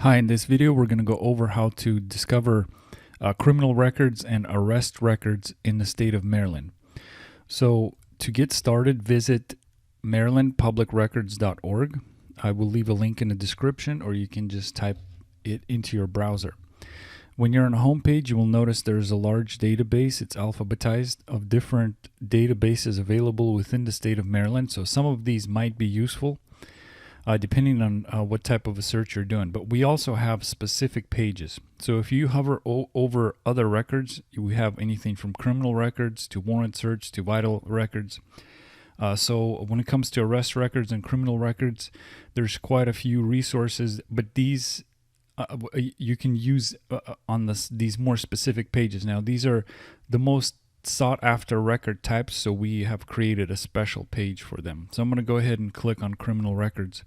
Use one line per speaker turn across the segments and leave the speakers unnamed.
Hi, in this video we're going to go over how to discover criminal records and arrest records in the state of Maryland. So to get started, visit marylandpublicrecords.org. I will leave a link in the description, or you can just type it into your browser. When you're on a home page, you will notice there's a large database. It's alphabetized of different databases available within the state of Maryland. So some of these might be useful depending on what type of a search you're doing. But we also have specific pages. So if you hover over other records, we have anything from criminal records to warrant search to vital records. So when it comes to arrest records and criminal records, there's quite a few resources, but these you can use on these more specific pages. Now, these are the most sought after record types, so we have created a special page for them. So I'm going to go ahead and click on criminal records,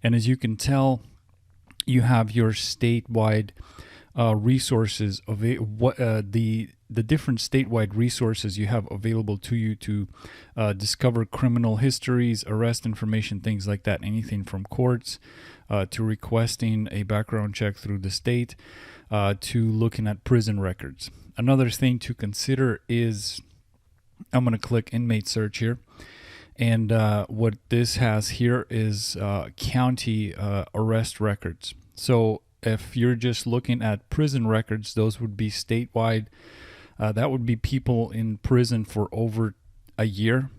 and as you can tell, you have your statewide resources of the different statewide resources you have available to you to discover criminal histories, arrest information, things like that. Anything from courts to requesting a background check through the state to looking at prison records. Another thing to consider is, I'm going to click inmate search here, and what this has here is county arrest records. So if you're just looking at prison records, those would be statewide. That would be people in prison for over a year.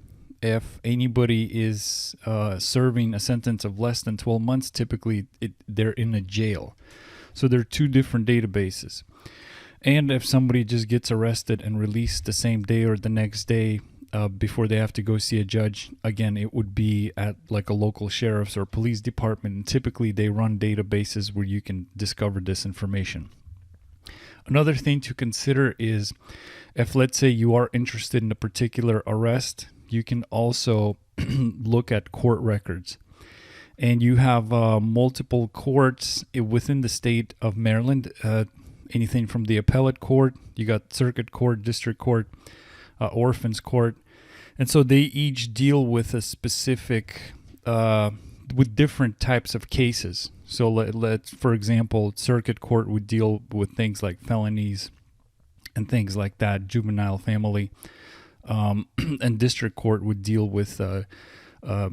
If anybody is serving a sentence of less than 12 months, typically they're in a jail. So there are two different databases. And if somebody just gets arrested and released the same day or the next day before they have to go see a judge, again, it would be at like a local sheriff's or police department. And typically they run databases where you can discover this information. Another thing to consider is if, let's say, you are interested in a particular arrest, you can also look at court records. And you have multiple courts within the state of Maryland, anything from the appellate court, you got circuit court, district court, orphans court. And so they each deal with a specific, with different types of cases. So let's, for example, circuit court would deal with things like felonies and things like that, juvenile family. And district court would deal with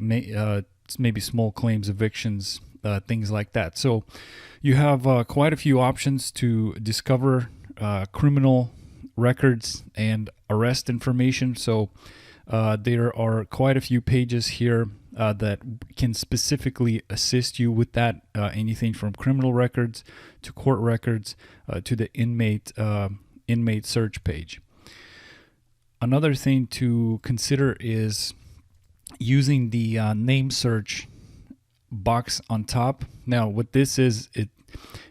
maybe small claims, evictions, things like that. So you have quite a few options to discover criminal records and arrest information. So there are quite a few pages here that can specifically assist you with that. Anything from criminal records to court records to the inmate search page. Another thing to consider is using the name search box on top. Now, what this is,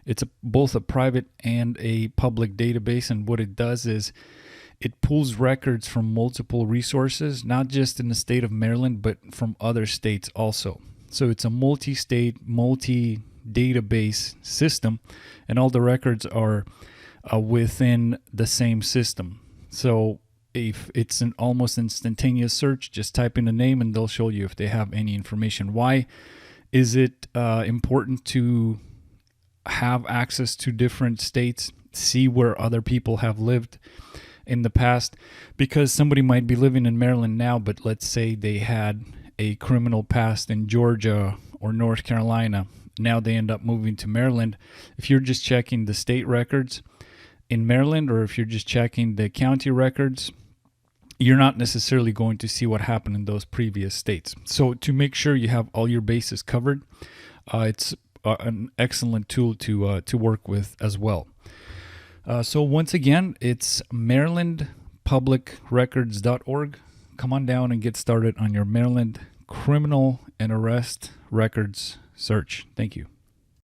it's both a private and a public database, and what it does is it pulls records from multiple resources, not just in the state of Maryland, but from other states also. So it's a multi-state, multi-database system, and all the records are within the same system. So if it's an almost instantaneous search, just type in a name and they'll show you if they have any information. Why is it important to have access to different states, see where other people have lived in the past? Because somebody might be living in Maryland now, but let's say they had a criminal past in Georgia or North Carolina. Now they end up moving to Maryland. If you're just checking the state records in Maryland, or if you're just checking the county records, you're not necessarily going to see what happened in those previous states. So to make sure you have all your bases covered, it's an excellent tool to work with as well. So once again, it's marylandpublicrecords.org. Come on down and get started on your Maryland criminal and arrest records search. Thank you.